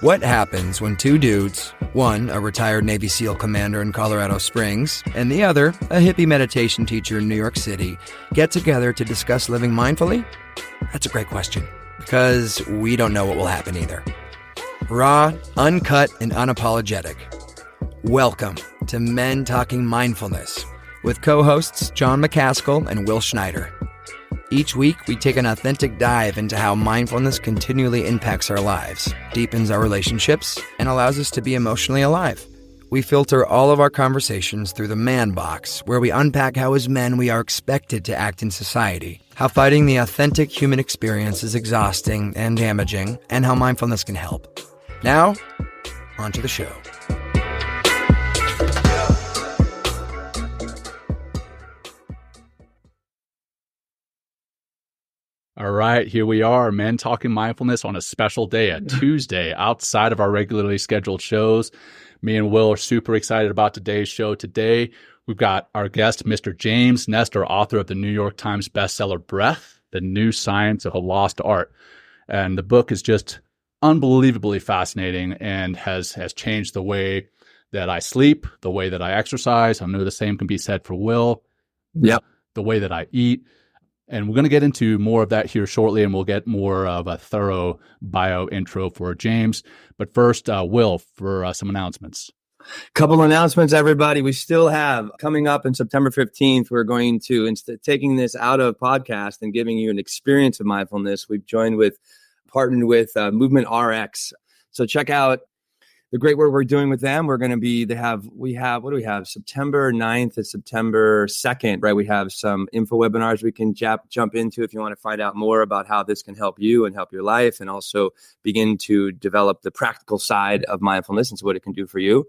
What happens when two dudes, one a retired Navy SEAL commander in Colorado Springs, and the other a hippie meditation teacher in New York City, get together to discuss living mindfully? That's a great question, because we don't know what will happen either. Raw, uncut, and unapologetic. Welcome to Men Talking Mindfulness with co-hosts John McCaskill and Will Schneider. Each week, we take an authentic dive into how mindfulness continually impacts our lives, deepens our relationships, and allows us to be emotionally alive. We filter all of our conversations through the man box, where we unpack how as men we are expected to act in society, how fighting the authentic human experience is exhausting and damaging, and how mindfulness can help. Now, on to the show. All right, here we are, Men Talking Mindfulness on a special day, a Tuesday, outside of our regularly scheduled shows. Me and Will are super excited about today's show. Today, we've got our guest, Mr. James Nestor, author of the New York Times bestseller, Breath, The New Science of a Lost Art. And the book is just unbelievably fascinating and has changed the way that I sleep, the way that I exercise. I know the same can be said for Will. Yep. The way that I eat. And we're going to get into more of that here shortly, and we'll get more of a thorough bio intro for James. But first, Will, for some announcements. Couple announcements, everybody. We still have, coming up in September 15th, we're going to, instead of taking this out of podcast and giving you an experience of mindfulness, we've partnered with Movement RX. So check out the great work we're doing with them. We're going to be, we have September 9th to September 2nd, right? We have some info webinars we can jump into if you want to find out more about how this can help you and help your life, and also begin to develop the practical side of mindfulness and so what it can do for you.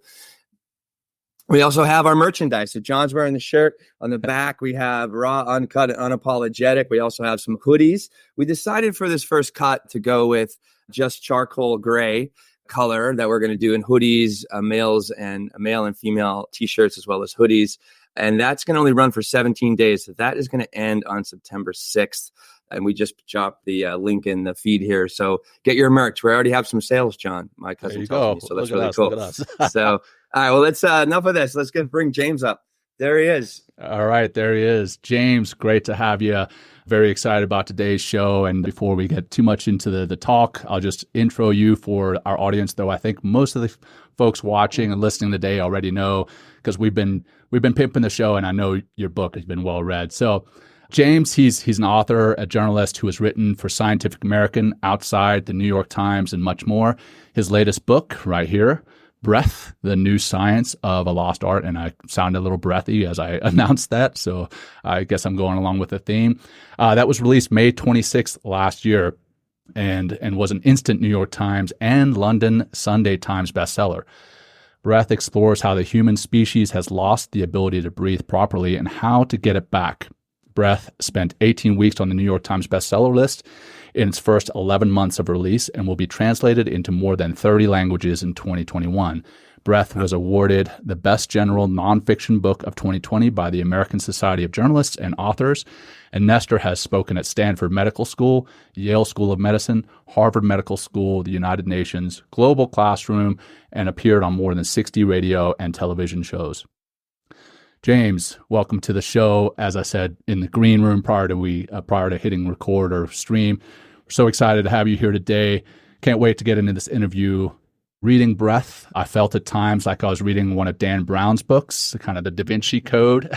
We also have our merchandise. So John's wearing the shirt. On the back, we have Raw, Uncut, and Unapologetic. We also have some hoodies. We decided for this first cut to go with just charcoal gray color that we're going to do in hoodies, male and female t-shirts, as well as hoodies. And that's going to only run for 17 days. So that is going to end on September 6th. And we just dropped the link in the feed here. So get your merch. We already have some sales, John. My cousin tells me. So that's really cool. So, all right, well, let's enough of this. Let's bring James up. There he is. All right, there he is. James, great to have you. Very excited about today's show. And before we get too much into the talk, I'll just intro you for our audience, though I think most of the folks watching and listening today already know, because we've been pimping the show, and I know your book has been well read. So James, he's an author, a journalist who has written for Scientific American, Outside, the New York Times, and much more. His latest book right here, Breath, The New Science of a Lost Art. And I sound a little breathy as I announced that, so I guess I'm going along with the theme. That was released May 26th last year and was an instant New York Times and London Sunday Times bestseller. Breath explores how the human species has lost the ability to breathe properly and how to get it back. Breath spent 18 weeks on the New York Times bestseller list in its first 11 months of release and will be translated into more than 30 languages in 2021. Breath was awarded the Best General Nonfiction Book of 2020 by the American Society of Journalists and Authors, and Nestor has spoken at Stanford Medical School, Yale School of Medicine, Harvard Medical School, the United Nations, Global Classroom, and appeared on more than 60 radio and television shows. James, welcome to the show. As I said in the green room prior to hitting record or stream, we're so excited to have you here today. Can't wait to get into this interview. Reading Breath, I felt at times like I was reading one of Dan Brown's books, kind of the Da Vinci Code,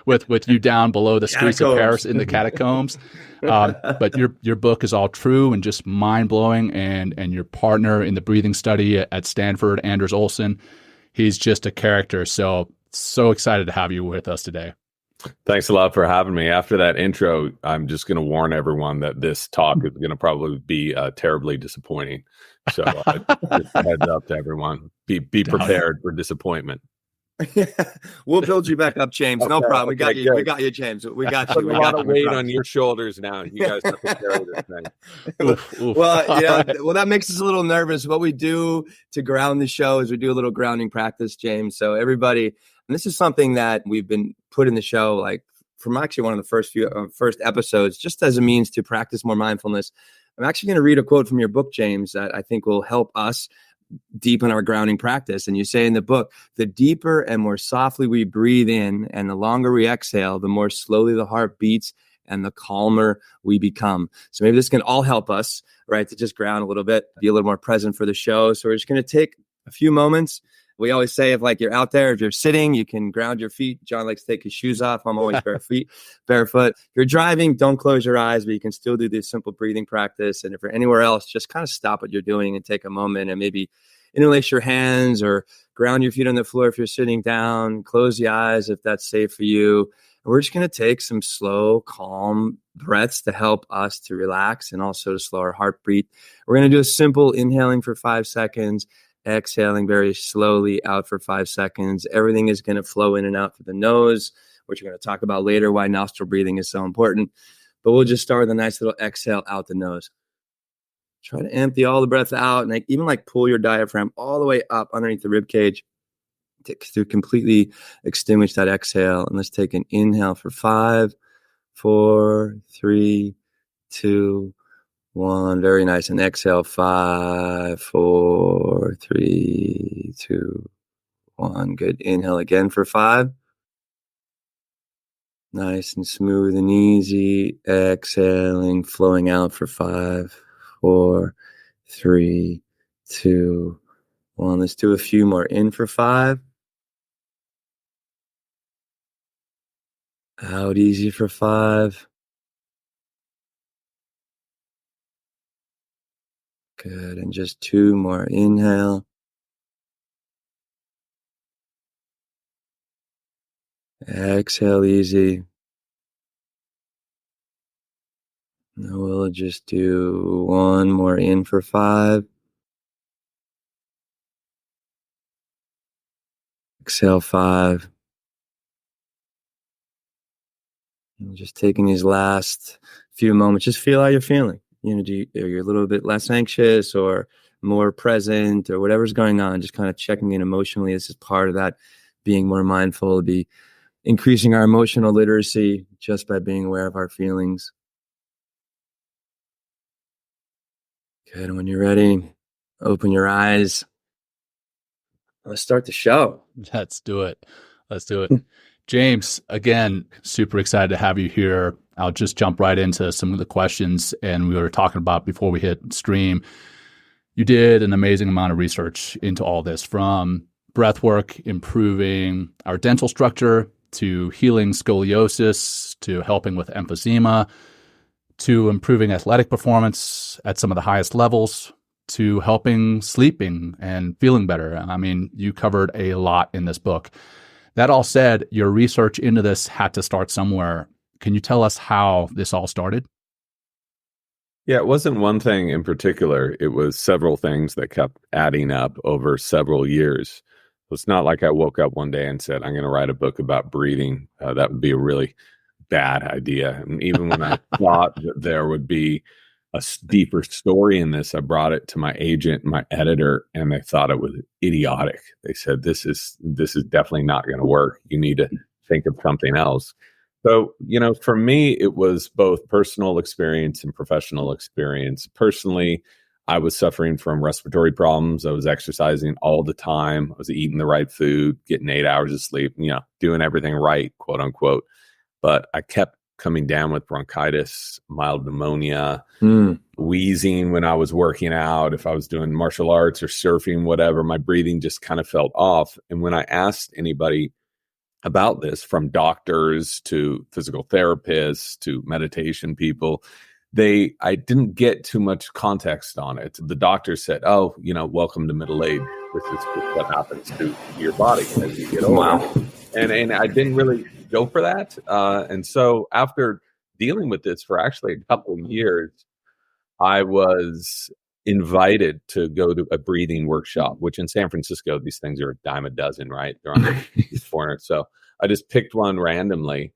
with you down below the streets of Paris in the catacombs. But your book is all true and just mind blowing. And your partner in the breathing study at Stanford, Anders Olsson, he's just a character. So excited to have you with us today. Thanks a lot for having me. After that intro, I'm just going to warn everyone that this talk is going to probably be terribly disappointing. So just heads up to everyone. Be prepared for disappointment. We'll build you back up, James. No problem. We got you. We got you, James. We got you. We got a lot of weight on your shoulders now. You guys have to carry this thing. Oof. Well, that makes us a little nervous. What we do to ground the show is we do a little grounding practice, James. So everybody, and this is something that we've been put in the show, like from actually one of the first episodes, just as a means to practice more mindfulness. I'm actually going to read a quote from your book, James, that I think will help us deepen our grounding practice. And you say in the book, the deeper and more softly we breathe in and the longer we exhale, the more slowly the heart beats and the calmer we become. So maybe this can all help us, right, to just ground a little bit, be a little more present for the show. So we're just going to take a few moments. We always say if like you're out there, if you're sitting, you can ground your feet. John likes to take his shoes off. I'm always barefoot. If you're driving, don't close your eyes, but you can still do this simple breathing practice. And if you're anywhere else, just kind of stop what you're doing and take a moment and maybe interlace your hands or ground your feet on the floor if you're sitting down. Close the eyes if that's safe for you. And we're just going to take some slow, calm breaths to help us to relax and also to slow our heartbeat. We're going to do a simple inhaling for 5 seconds. Exhaling very slowly out for 5 seconds. Everything is going to flow in and out through the nose, which we're going to talk about later, why nostril breathing is so important. But we'll just start with a nice little exhale out the nose. Try to empty all the breath out and even pull your diaphragm all the way up underneath the rib cage to completely extinguish that exhale. And let's take an inhale for 5, 4, 3, 2, 1. Very nice. And exhale 5, 4, 3, 2, 1. Good. Inhale again for 5. Nice and smooth and easy. Exhaling, flowing out for 5, 4, 3, 2, 1. Let's do a few more. In for 5. Out easy for 5. Good. And just 2 more. Inhale. Exhale easy. Now we'll just do 1 more. In for 5. Exhale 5. And just taking these last few moments, just feel how you're feeling. Are you a little bit less anxious or more present or whatever's going on, just kind of checking in emotionally. This is part of that being more mindful, to be increasing our emotional literacy just by being aware of our feelings. Good. When you're ready, open your eyes. Let's start the show. Let's do it. James, again, super excited to have you here. I'll just jump right into some of the questions. And we were talking about before we hit stream, you did an amazing amount of research into all this, from breath work, improving our dental structure, to healing scoliosis, to helping with emphysema, to improving athletic performance at some of the highest levels, to helping sleeping and feeling better. I mean, you covered a lot in this book. That all said, your research into this had to start somewhere. Can you tell us how this all started? Yeah, it wasn't one thing in particular. It was several things that kept adding up over several years. It's not like I woke up one day and said, I'm going to write a book about breathing. That would be a really bad idea. And even when I thought that there would be a deeper story in this, I brought it to my agent, my editor, and they thought it was idiotic. They said, this is definitely not going to work. You need to think of something else. So, for me, it was both personal experience and professional experience. Personally, I was suffering from respiratory problems. I was exercising all the time. I was eating the right food, getting 8 hours of sleep, doing everything right, quote unquote. But I kept coming down with bronchitis, mild pneumonia, wheezing when I was working out. If I was doing martial arts or surfing, whatever, my breathing just kind of felt off. And when I asked anybody about this, from doctors to physical therapists to meditation people, I didn't get too much context on it. The doctor said, oh, welcome to middle age. This is what happens to your body as you get older. Wow. And I didn't really go for that. And so after dealing with this for actually a couple of years, I was invited to go to a breathing workshop, which in San Francisco, these things are a dime a dozen, right? They're on the corner. So I just picked one randomly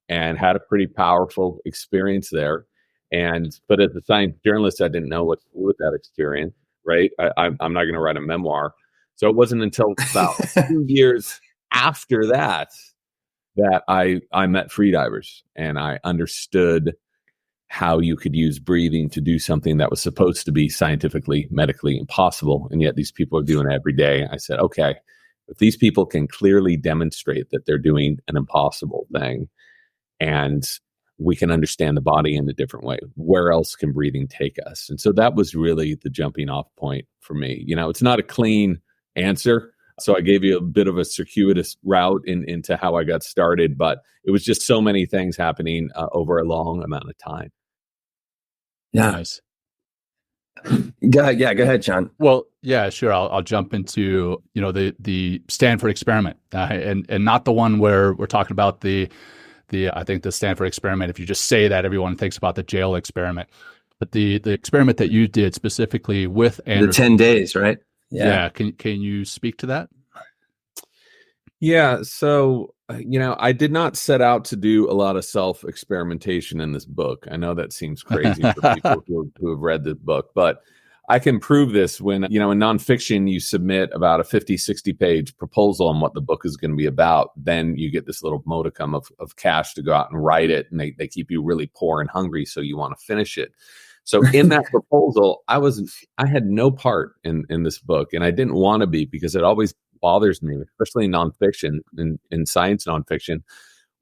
and had a pretty powerful experience there. But as a science journalist, I didn't know what to do with that experience, right? I'm not going to write a memoir. So it wasn't until about 2 years after that I met freedivers and I understood how you could use breathing to do something that was supposed to be scientifically, medically impossible. And yet these people are doing it every day. I said, okay, if these people can clearly demonstrate that they're doing an impossible thing and we can understand the body in a different way, where else can breathing take us? And so that was really the jumping off point for me. It's not a clean answer. So I gave you a bit of a circuitous route into how I got started, but it was just so many things happening over a long amount of time. Yeah. Nice. Go ahead, John. Well, yeah, sure. I'll jump into, the Stanford experiment, and not the one where we're talking about the I think the Stanford experiment. If you just say that, everyone thinks about the jail experiment, but the experiment that you did specifically with Anders. The 10 days, right? Yeah. Can you speak to that? Yeah. So, I did not set out to do a lot of self-experimentation in this book. I know that seems crazy for people who have read the book, but I can prove this when, in nonfiction, you submit about a 50, 60 page proposal on what the book is going to be about. Then you get this little modicum of cash to go out and write it. And they keep you really poor and hungry. So you want to finish it. So in that proposal, I had no part in this book, and I didn't want to be, because it always bothers me, especially in nonfiction, in science nonfiction,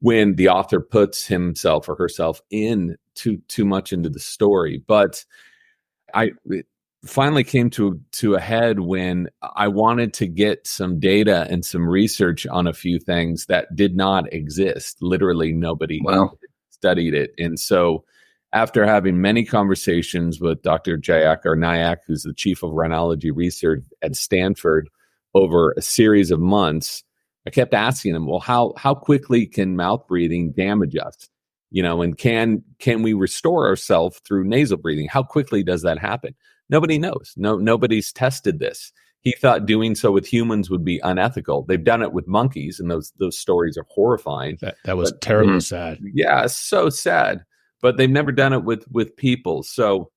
when the author puts himself or herself in too much into the story. But it finally came to a head when I wanted to get some data and some research on a few things that did not exist. Literally nobody studied it. And so after having many conversations with Dr. Nayak, who's the chief of rhinology research at Stanford, over a series of months, I kept asking him, well, how quickly can mouth breathing damage us? And can we restore ourselves through nasal breathing? How quickly does that happen? Nobody knows. Nobody's tested this. He thought doing so with humans would be unethical. They've done it with monkeys, and those stories are horrifying. That was terribly sad. Yeah, so sad. But they've never done it with people. So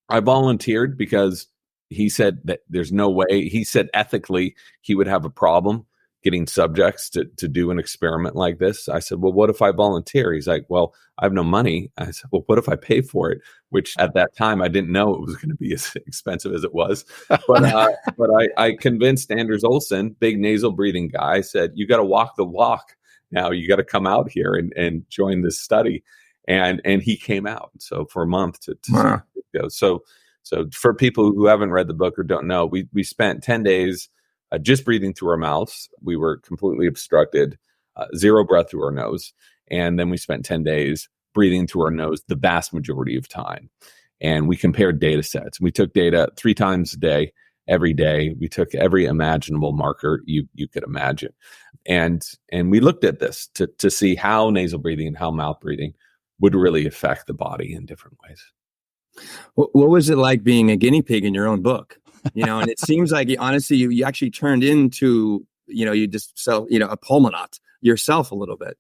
I volunteered because he said that there's no way. He said ethically he would have a problem getting subjects to do an experiment like this. I said, well, what if I volunteer? He's like, well, I have no money. I said, well, what if I pay for it? Which at that time, I didn't know it was going to be as expensive as it was. But I convinced Anders Olsson, big nasal breathing guy, said, you got to walk the walk. Now you got to come out here and join this study. And he came out. So for a month to go. So for people who haven't read the book or don't know, we spent 10 days just breathing through our mouths. We were completely obstructed, zero breath through our nose. And then we spent 10 days breathing through our nose the vast majority of time. And we compared data sets. We took data 3 times a day, every day. We took every imaginable marker you could imagine. And we looked at this to see how nasal breathing and how mouth breathing would really affect the body in different ways. What was it like being a guinea pig in your own book? And it seems like, honestly, you actually turned into, you just a pulmonaut yourself a little bit.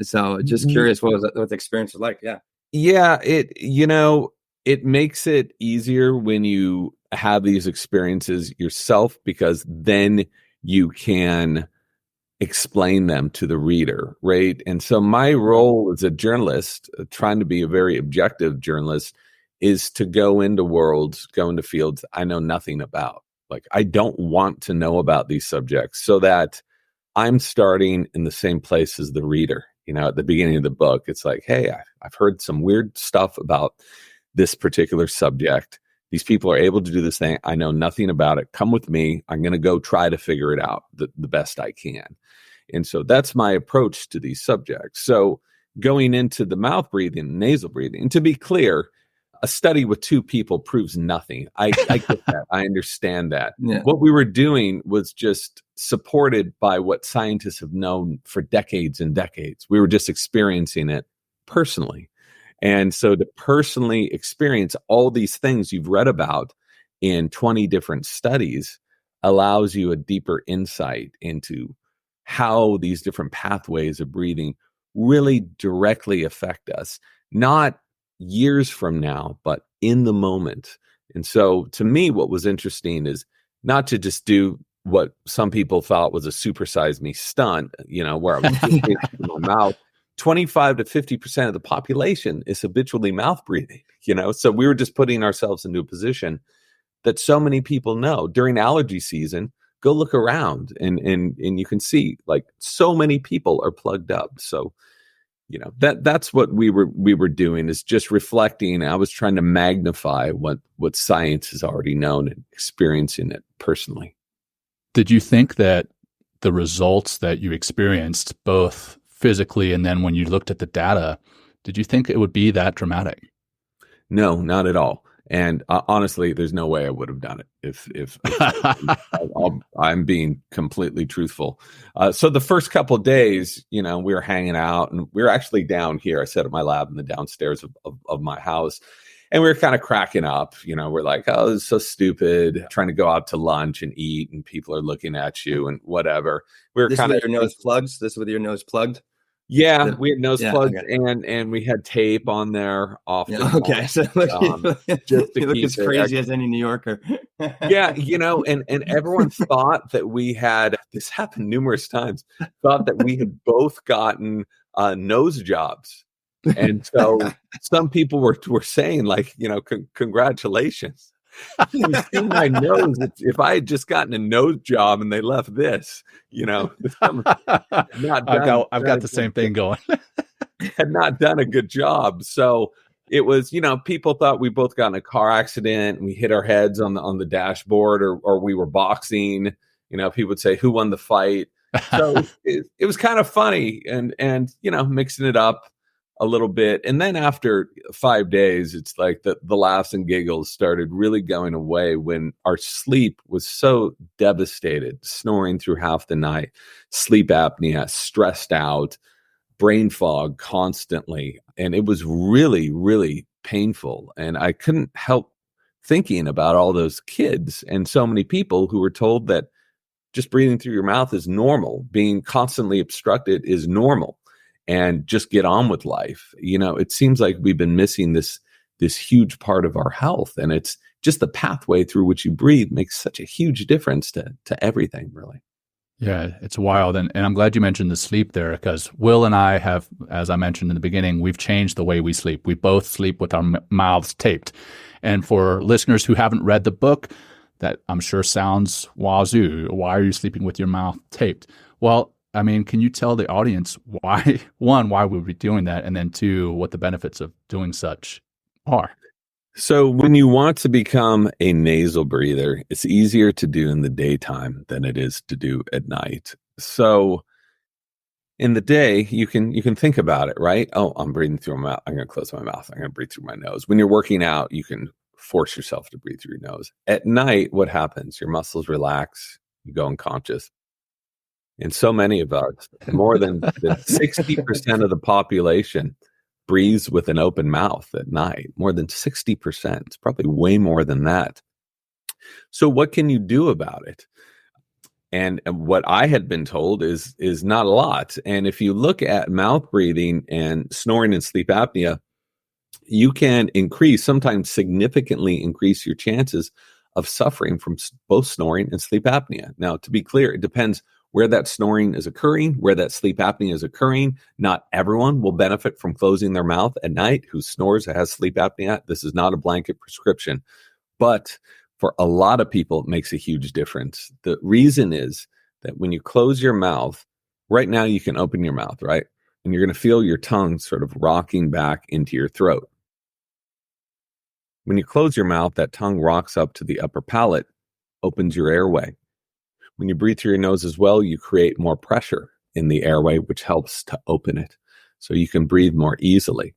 So just curious what the experience was like. Yeah. Yeah. It makes it easier when you have these experiences yourself, because then you can explain them to the reader, right? And so my role as a journalist, trying to be a very objective journalist, is to go into fields I know nothing about. Like, I don't want to know about these subjects, so that I'm starting in the same place as the reader. At the beginning of the book, it's like, hey, I've heard some weird stuff about this particular subject. These people are able to do this thing. I know nothing about it. Come with me. I'm going to go try to figure it out the best I can. And so that's my approach to these subjects. So going into the mouth breathing, nasal breathing, and to be clear, a study with 2 people proves nothing. I get that. I understand that. Yeah. What we were doing was just supported by what scientists have known for decades and decades. We were just experiencing it personally. And so to personally experience all these things you've read about in 20 different studies allows you a deeper insight into how these different pathways of breathing really directly affect us, not years from now, but in the moment. And so to me, what was interesting is not to just do what some people thought was a supersize me stunt, where I was just in my mouth, 25 to 50% of the population is habitually mouth breathing, So we were just putting ourselves into a position that so many people know. During allergy season, go look around and you can see like so many people are plugged up. So, that's what we were doing, is just reflecting. I was trying to magnify what science has already known and experiencing it personally. Did you think that the results that you experienced, both physically and then when you looked at the data, did you think it would be that dramatic? No, not at all. And honestly, there's no way I would have done it if I'm being completely truthful. So the first couple of days, we were hanging out, and we were actually down here. I set up my lab in the downstairs of my house, and we were kind of cracking up. We're like, oh, this is so stupid, trying to go out to lunch and eat, and people are looking at you and whatever. We were kind of your nose plugs. This with your nose plugged. Yeah, we had nose plugs, okay. and we had tape on there often. Yeah, okay, so just to you look keep as crazy as any New Yorker. Yeah, and everyone thought that we had, this happened numerous times, thought that we had both gotten nose jobs. And so some people were saying like, congratulations. You see my nose. If I had just gotten a nose job and they left this, I've got the same thing going. Had not done a good job. So it was, people thought we both got in a car accident and we hit our heads on the dashboard, or we were boxing. People would say, who won the fight? So it was kind of funny and mixing it up a little bit. And then after 5 days, it's like the laughs and giggles started really going away when our sleep was so devastated, snoring through half the night, sleep apnea, stressed out, brain fog constantly. And it was really, really painful. And I couldn't help thinking about all those kids and so many people who were told that just breathing through your mouth is normal. Being constantly obstructed is normal. And just get on with life. It seems like we've been missing this huge part of our health. And it's just the pathway through which you breathe makes such a huge difference to everything, really. Yeah, it's wild. And I'm glad you mentioned the sleep there, because Will and I have, as I mentioned in the beginning, we've changed the way we sleep. We both sleep with our mouths taped. And for listeners who haven't read the book, that I'm sure sounds wazoo. Why are you sleeping with your mouth taped? Well, I mean, can you tell the audience why we'd be doing that, and then two, what the benefits of doing such are? So when you want to become a nasal breather, it's easier to do in the daytime than it is to do at night. So in the day, you can think about it, right? Oh, I'm breathing through my mouth. I'm going to close my mouth. I'm going to breathe through my nose. When you're working out, you can force yourself to breathe through your nose. At night, what happens? Your muscles relax. You go unconscious. And so many of us, more than 60% of the population breathes with an open mouth at night. More than 60%. It's probably way more than that. So what can you do about it? And what I had been told is not a lot. And if you look at mouth breathing and snoring and sleep apnea, you can sometimes significantly increase your chances of suffering from both snoring and sleep apnea. Now, to be clear, it depends where that snoring is occurring, where that sleep apnea is occurring. Not everyone will benefit from closing their mouth at night who snores or has sleep apnea. This is not a blanket prescription. But for a lot of people, it makes a huge difference. The reason is that when you close your mouth, right now you can open your mouth, right? And you're going to feel your tongue sort of rocking back into your throat. When you close your mouth, that tongue rocks up to the upper palate, opens your airway. When you breathe through your nose as well, you create more pressure in the airway, which helps to open it so you can breathe more easily.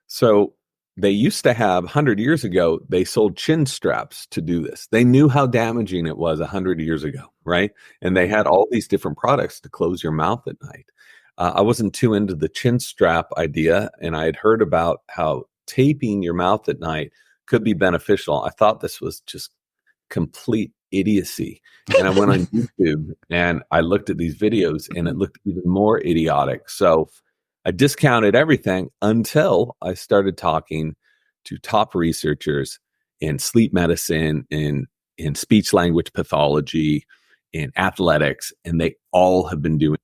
So they used to have, 100 years ago, they sold chin straps to do this. They knew how damaging it was 100 years ago, right? And they had all these different products to close your mouth at night. I wasn't too into the chin strap idea, and I had heard about how taping your mouth at night could be beneficial. I thought this was just complete idiocy. And I went on YouTube and I looked at these videos and it looked even more idiotic. So I discounted everything until I started talking to top researchers in sleep medicine, in speech language pathology, in athletics, and they all have been doing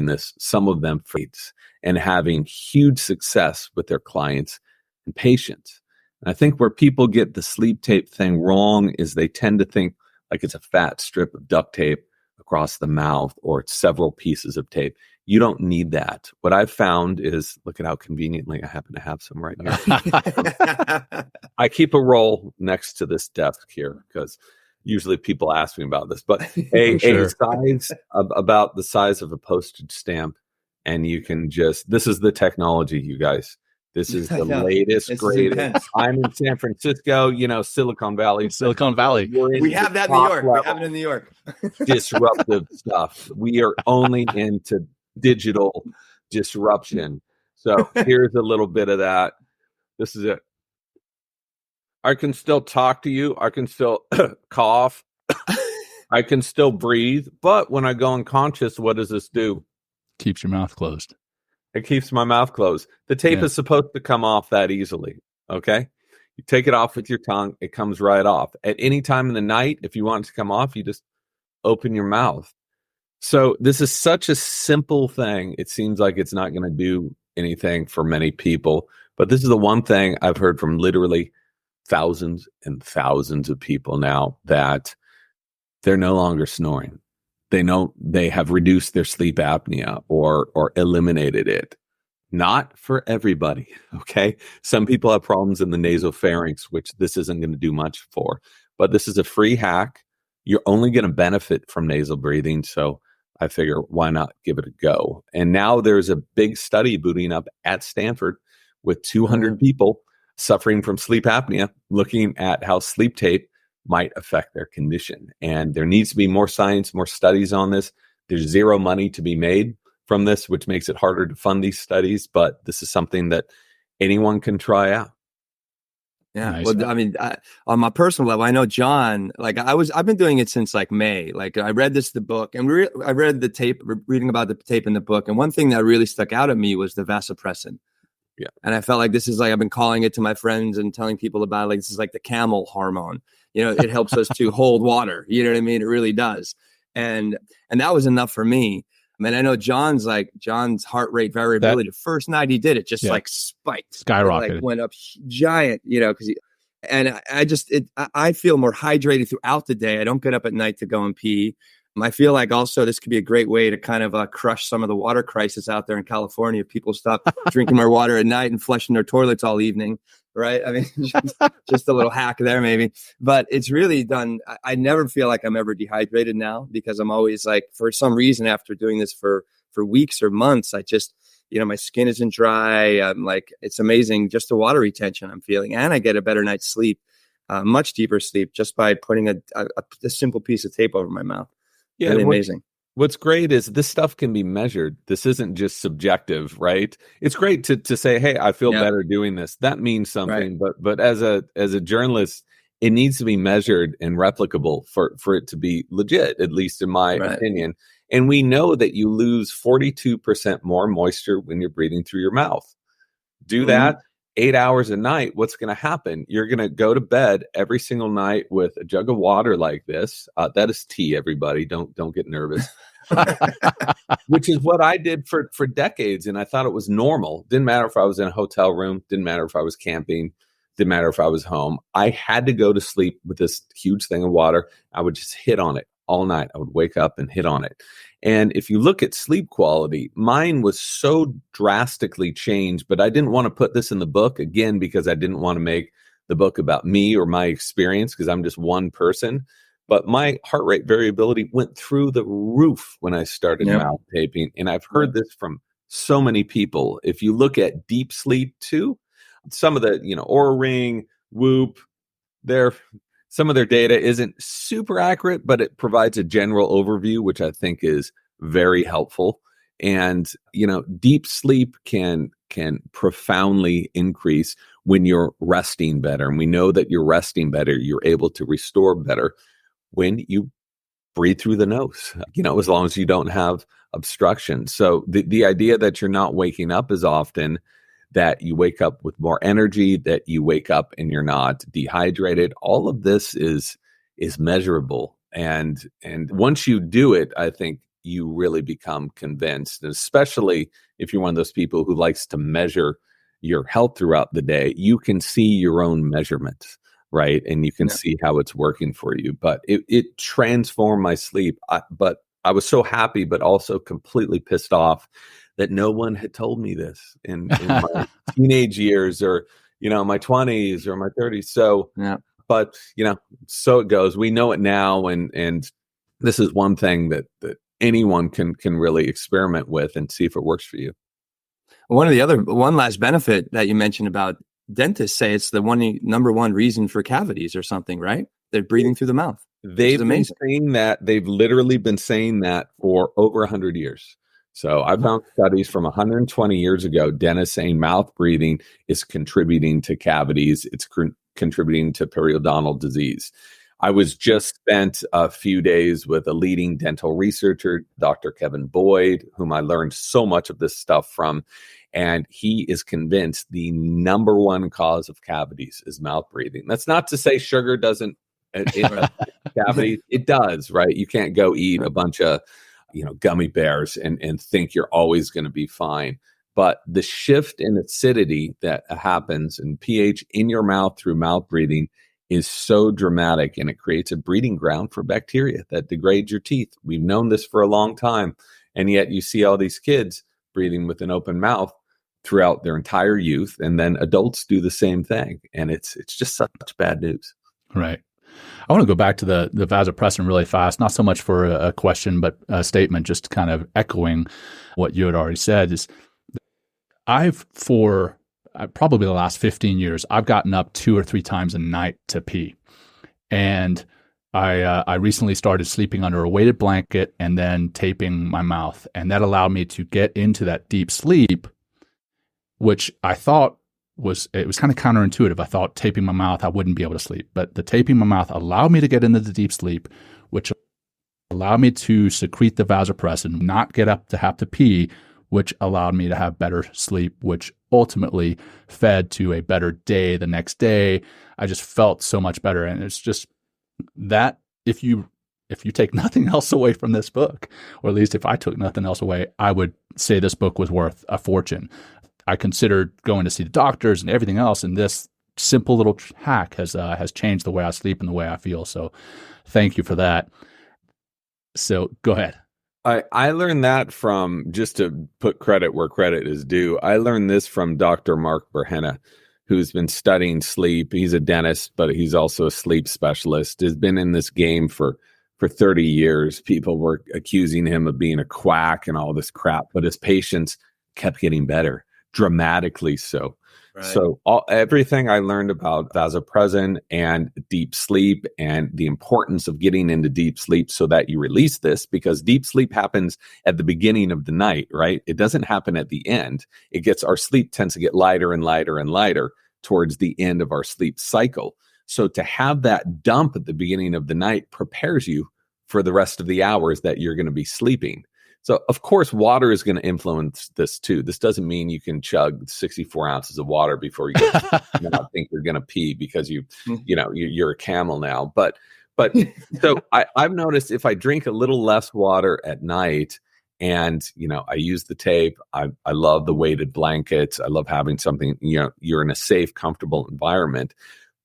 this, some of them fates, and having huge success with their clients and patients. And I think where people get the sleep tape thing wrong is they tend to think like it's a fat strip of duct tape across the mouth or it's several pieces of tape. You don't need that. What I've found is, look at how conveniently I happen to have some right here. I keep a roll next to this desk here because usually people ask me about this, but a size about the size of a postage stamp. And you can this is the technology, you guys. This is the latest, greatest. I'm in San Francisco, Silicon Valley. We have that in New York. We have it in New York. Disruptive stuff. We are only into digital disruption. So here's a little bit of that. This is it. I can still talk to you. I can still cough. I can still breathe. But when I go unconscious, what does this do? Keeps your mouth closed. It keeps my mouth closed. The tape is supposed to come off that easily. Okay. You take it off with your tongue. It comes right off. At any time in the night, if you want it to come off, you just open your mouth. So this is such a simple thing. It seems like it's not going to do anything for many people. But this is the one thing I've heard from literally thousands and thousands of people now, that they're no longer snoring. They know they have reduced their sleep apnea or eliminated it. Not for everybody, okay? Some people have problems in the nasopharynx, which this isn't going to do much for. But this is a free hack. You're only going to benefit from nasal breathing, so I figure why not give it a go? And now there's a big study booting up at Stanford with 200 people suffering from sleep apnea, looking at how sleep tape might affect their condition. And there needs to be more science, more studies on this. There's zero money to be made from this, which makes it harder to fund these studies. But this is something that anyone can try out. Yeah. Nice. Well, I mean, on my personal level, I know John, I've been doing it since May. I read the book and I read the tape, reading about the tape in the book. And one thing that really stuck out at me was the vasopressin. Yeah. And I felt like this is I've been calling it to my friends and telling people about it. This is like the camel hormone. It helps us to hold water. You know what I mean? It really does. And that was enough for me. I mean, I know John's heart rate variability. The first night he did it just spiked, skyrocketed, went up giant, I feel more hydrated throughout the day. I don't get up at night to go and pee. I feel like also this could be a great way to kind of crush some of the water crisis out there in California. If people stop drinking more water at night and flushing their toilets all evening, right? I mean, just a little hack there maybe. But it's really done. I never feel like I'm ever dehydrated now because I'm always for some reason after doing this for weeks or months, I just, my skin isn't dry. I'm it's amazing just the water retention I'm feeling. And I get a better night's sleep, much deeper sleep just by putting a simple piece of tape over my mouth. Yeah, really amazing. What's great is this stuff can be measured. This isn't just subjective, right? It's great to say, "Hey, I feel better doing this." That means something, right. But as a journalist, it needs to be measured and replicable for it to be legit, at least in my opinion. And we know that you lose 42% more moisture when you're breathing through your mouth. Do that 8 hours a night. What's going to happen? You're going to go to bed every single night with a jug of water like this. That is tea, everybody. Don't get nervous. Which is what I did for decades, and I thought it was normal. Didn't matter if I was in a hotel room. Didn't matter if I was camping. Didn't matter if I was home. I had to go to sleep with this huge thing of water. I would just hit on it all night. I would wake up and hit on it. And if you look at sleep quality, mine was so drastically changed, but I didn't want to put this in the book again because I didn't want to make the book about me or my experience because I'm just one person. But my heart rate variability went through the roof when I started mouth taping. And I've heard this from so many people. If you look at deep sleep too, some of the, Oura Ring, Whoop, some of their data isn't super accurate, but it provides a general overview, which I think is very helpful. And, deep sleep can profoundly increase when you're resting better. And we know that you're resting better, you're able to restore better when you breathe through the nose, as long as you don't have obstruction. So the idea that you're not waking up as often, that you wake up with more energy, that you wake up and you're not dehydrated, all of this is measurable. And once you do it, I think you really become convinced, and especially if you're one of those people who likes to measure your health throughout the day, you can see your own measurements, right? And you can see how it's working for you. But it transformed my sleep. But I was so happy, but also completely pissed off that no one had told me this in my teenage years, or, my 20s or my 30s. So, but, so it goes. We know it now. And this is one thing that anyone can really experiment with and see if it works for you. One last benefit that you mentioned about dentists say it's the number one reason for cavities or something, right? They're breathing through the mouth. They've been saying that. They've literally been saying that for over 100 years. So I found studies from 120 years ago, dentists saying mouth breathing is contributing to cavities. It's contributing to periodontal disease. I was just spent a few days with a leading dental researcher, Dr. Kevin Boyd, whom I learned so much of this stuff from. And he is convinced the number one cause of cavities is mouth breathing. That's not to say sugar doesn't cavities. It does, right? You can't go eat a bunch of gummy bears and think you're always going to be fine. But the shift in acidity that happens in pH in your mouth through mouth breathing is so dramatic, and it creates a breeding ground for bacteria that degrades your teeth. We've known this for a long time, and yet you see all these kids breathing with an open mouth throughout their entire youth, and then adults do the same thing, and it's just such bad news. Right. I want to go back to the vasopressin really fast, not so much for a question, but a statement, just kind of echoing what you had already said. Is for probably the last 15 years, I've gotten up 2 or 3 times a night to pee. And I recently started sleeping under a weighted blanket and then taping my mouth. And that allowed me to get into that deep sleep, which I thought was kind of counterintuitive. I thought taping my mouth, I wouldn't be able to sleep. But the taping my mouth allowed me to get into the deep sleep, which allowed me to secrete the vasopressin, not get up to have to pee, which allowed me to have better sleep, which ultimately fed to a better day the next day. I just felt so much better. And it's just that if you take nothing else away from this book, or at least if I took nothing else away, I would say this book was worth a fortune. I considered going to see the doctors and everything else, and this simple little hack has changed the way I sleep and the way I feel. So thank you for that. So go ahead. I learned that from, just to put credit where credit is due, I learned this from Dr. Mark Berhenna, who's been studying sleep. He's a dentist, but he's also a sleep specialist, has been in this game for 30 years. People were accusing him of being a quack and all this crap, but his patients kept getting better, dramatically so. Right. So everything I learned about vasopressin and deep sleep and the importance of getting into deep sleep so that you release this, because deep sleep happens at the beginning of the night, right? It doesn't happen at the end. Our sleep tends to get lighter and lighter and lighter towards the end of our sleep cycle. So to have that dump at the beginning of the night prepares you for the rest of the hours that you're going to be sleeping. So, of course, water is going to influence this too. This doesn't mean you can chug 64 ounces of water before you not think you're going to pee because you're a camel now. But so I've noticed if I drink a little less water at night and, I use the tape, I love the weighted blankets. I love having something, you're in a safe, comfortable environment.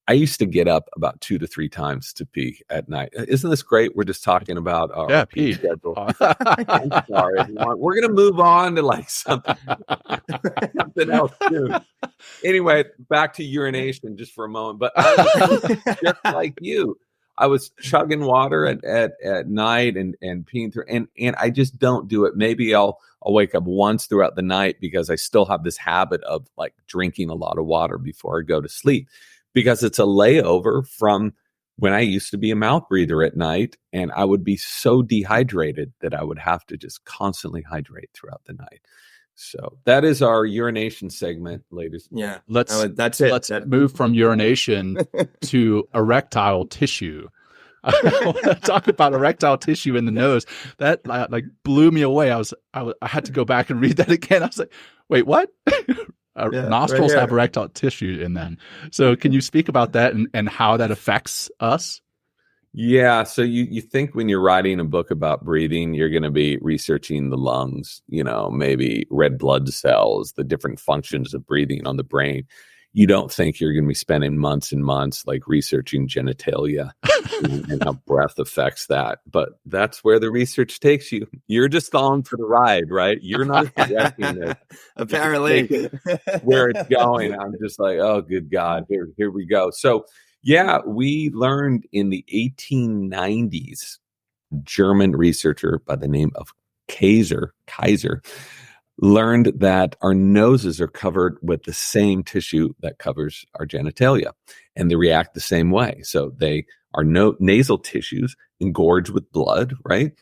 I used to get up about 2 to 3 times to pee at night. Isn't this great? We're just talking about our pee schedule. I'm sorry, everyone. We're going to move on to something else soon. Anyway, back to urination just for a moment. But I was just like you. I was chugging water at night and peeing through, and I just don't do it. Maybe I'll wake up once throughout the night because I still have this habit of drinking a lot of water before I go to sleep. Because it's a layover from when I used to be a mouth breather at night, and I would be so dehydrated that I would have to just constantly hydrate throughout the night. So that is our urination segment, ladies. Yeah, that's it. Let's move from urination to erectile tissue. I want to talk about erectile tissue in the nose. That blew me away. I had to go back and read that again. I was like, wait, what? Nostrils have erectile tissue in them. So can you speak about that and how that affects us? Yeah. So you think when you're writing a book about breathing, you're going to be researching the lungs, maybe red blood cells, the different functions of breathing on the brain. You don't think you're going to be spending months and months like researching genitalia and how breath affects that. But that's where the research takes you. You're just on for the ride, right? You're not directing this. Apparently. Where it's going. I'm just like, oh, good God, here we go. So, yeah, we learned in the 1890s, German researcher by the name of Kaiser learned that our noses are covered with the same tissue that covers our genitalia, and they react the same way. So they are nasal tissues engorge with blood, right,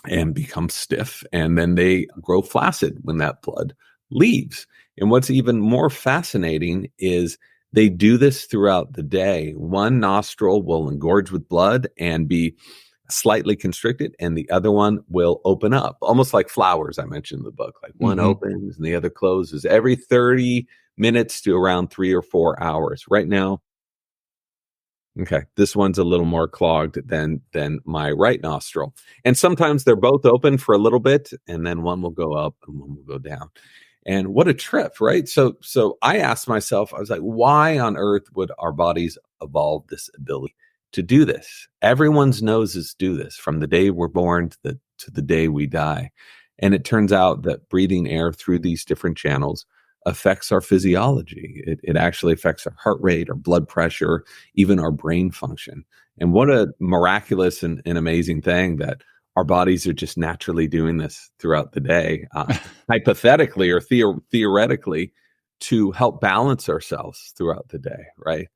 and become stiff, and then they grow flaccid when that blood leaves. And what's even more fascinating is they do this throughout the day. One nostril will engorge with blood and be slightly constricted, and the other one will open up, almost like flowers I mentioned in the book. Like one opens and the other closes every 30 minutes to around 3 or 4 hours. Right now, okay, this one's a little more clogged than my right nostril. And sometimes they're both open for a little bit, and then one will go up and one will go down. And what a trip, right? So I asked myself, I was like, why on earth would our bodies evolve this ability to do this? Everyone's noses do this from the day we're born to the day we die. And it turns out that breathing air through these different channels affects our physiology. It actually affects our heart rate, our blood pressure, even our brain function. And what a miraculous and amazing thing that our bodies are just naturally doing this throughout the day, hypothetically or theoretically, to help balance ourselves throughout the day, right?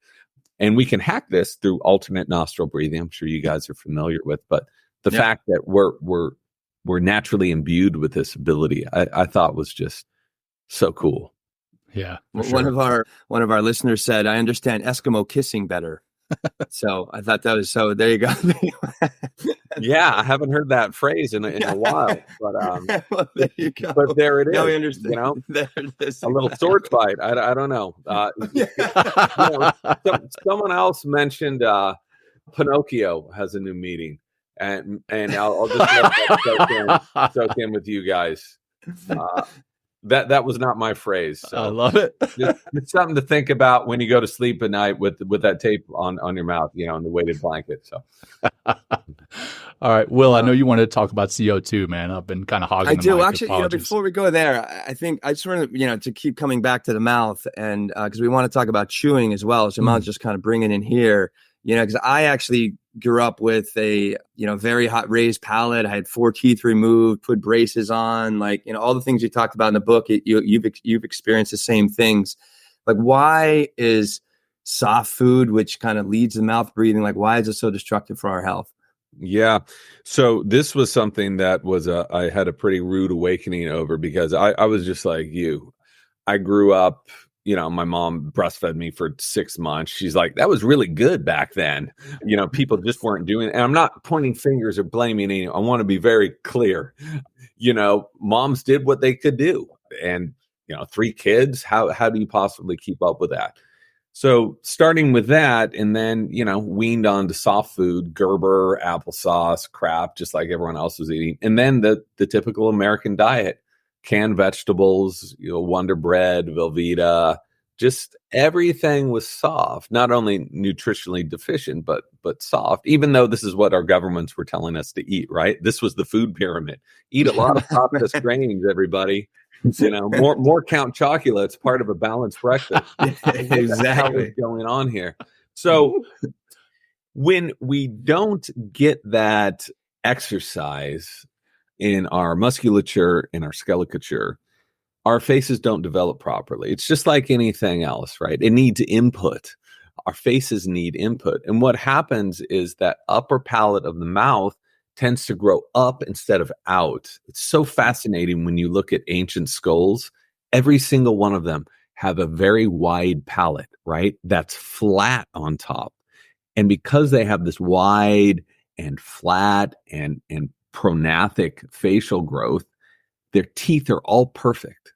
And we can hack this through alternate nostril breathing. I'm sure you guys are familiar with, but the fact that we're naturally imbued with this ability, I thought was just so cool. Yeah, sure. One of our listeners said, "I understand Eskimo kissing better." So I thought that was so. There you go. Yeah, I haven't heard that phrase in a while, but well, there you go. But there it is. Now we understand. There it is. A little sword fight. I don't know. Someone else mentioned Pinocchio has a new meeting, and I'll just let that soak in with you guys. That was not my phrase. So I love it. It's something to think about when you go to sleep at night with that tape on your mouth, on the weighted blanket. So, all right, Will, I know you wanted to talk about CO2, man. I've been kind of hogging. I do mic. actually. Before we go there, I think I just want to to keep coming back to the mouth, and because we want to talk about chewing as well. So, Mon's just kind of bringing in here. Because I actually grew up with a, very hot raised palate. I had 4 teeth removed, put braces on, all the things you talked about in the book. You've experienced the same things. Like, why is soft food, which kind of leads the mouth breathing, why is it so destructive for our health? Yeah. So this was something that I had a pretty rude awakening over, because I was just like you. I grew up, my mom breastfed me for 6 months. She's like, that was really good back then. People just weren't doing it. And I'm not pointing fingers or blaming anyone. I want to be very clear. Moms did what they could do. And, 3 kids, how do you possibly keep up with that? So starting with that, and then, weaned on to soft food, Gerber, applesauce, crap, just like everyone else was eating. And then the typical American diet. Canned vegetables, Wonder Bread, Velveeta, just everything was soft, not only nutritionally deficient, but soft, even though this is what our governments were telling us to eat, right? This was the food pyramid. Eat a lot of processed grains, everybody. More Count Chocula. It's part of a balanced breakfast. Exactly. What's going on here? So when we don't get that exercise in our musculature, in our skeleture, our faces don't develop properly. It's just like anything else, right? It needs input. Our faces need input. And what happens is that upper palate of the mouth tends to grow up instead of out. It's so fascinating when you look at ancient skulls. Every single one of them have a very wide palate, right? That's flat on top. And because they have this wide and flat and prognathic facial growth, their teeth are all perfect.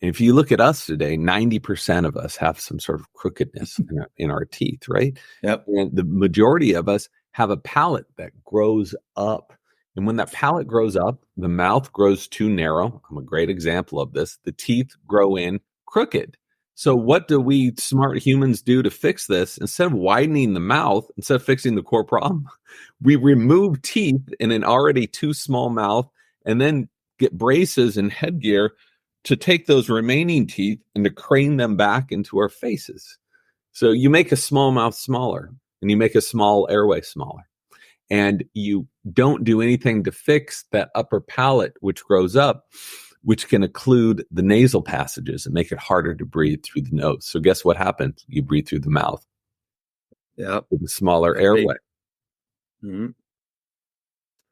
And if you look at us today, 90% of us have some sort of crookedness in our teeth, right? Yep. And the majority of us have a palate that grows up. And when that palate grows up, the mouth grows too narrow. I'm a great example of this. The teeth grow in crooked. So what do we smart humans do to fix this? Instead of widening the mouth, instead of fixing the core problem, we remove teeth in an already too small mouth and then get braces and headgear to take those remaining teeth and to crane them back into our faces. So you make a small mouth smaller and you make a small airway smaller. And you don't do anything to fix that upper palate, which grows up, which can occlude the nasal passages and make it harder to breathe through the nose. So guess what happens? You breathe through the mouth. Yeah. With a smaller airway. Mm-hmm.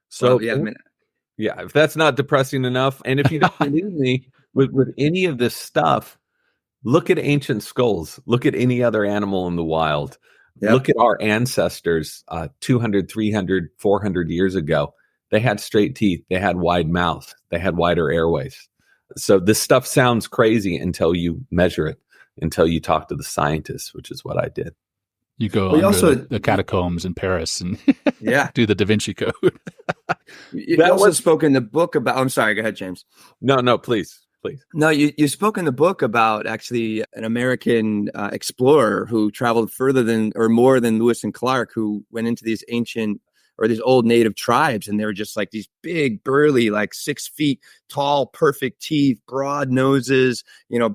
So, yeah, if that's not depressing enough, and if you don't believe me with any of this stuff, look at ancient skulls. Look at any other animal in the wild. Yep. Look at our ancestors 200, 300, 400 years ago. They had straight teeth. They had wide mouths. They had wider airways. So this stuff sounds crazy until you measure it, until you talk to the scientists, which is what I did. You go under the catacombs in Paris and do the Da Vinci Code. You also spoke in the book about, I'm sorry, go ahead, James. No, please. No, you spoke in the book about actually an American explorer who traveled more than Lewis and Clark, who went into these ancient or these old native tribes. And they were just like these big, burly, like 6 feet tall, perfect teeth, broad noses,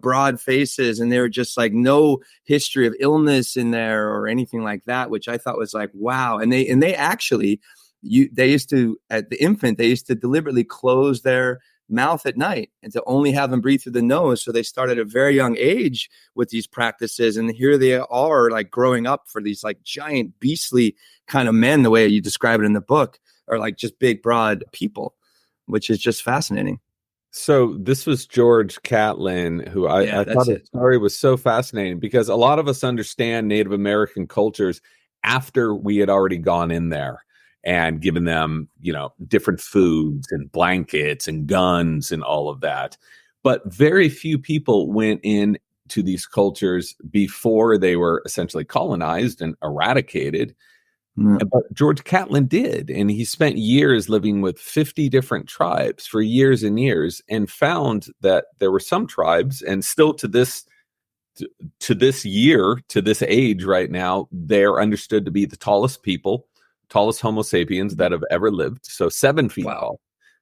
broad faces. And they were just like no history of illness in there or anything like that, which I thought was like, wow. And they actually, they used to deliberately close their mouth at night and to only have them breathe through the nose. So they started at a very young age with these practices. And here they are like growing up for these like giant beastly kind of men, the way you describe it in the book, or like just big, broad people, which is just fascinating. So this was George Catlin, who I thought his story was so fascinating because a lot of us understand Native American cultures after we had already gone in there and given them, different foods and blankets and guns and all of that. But very few people went in to these cultures before they were essentially colonized and eradicated. Mm. But George Catlin did. And he spent years living with 50 different tribes for years and years and found that there were some tribes, and still to this age right now, they're understood to be the tallest Homo sapiens that have ever lived. So 7 feet tall.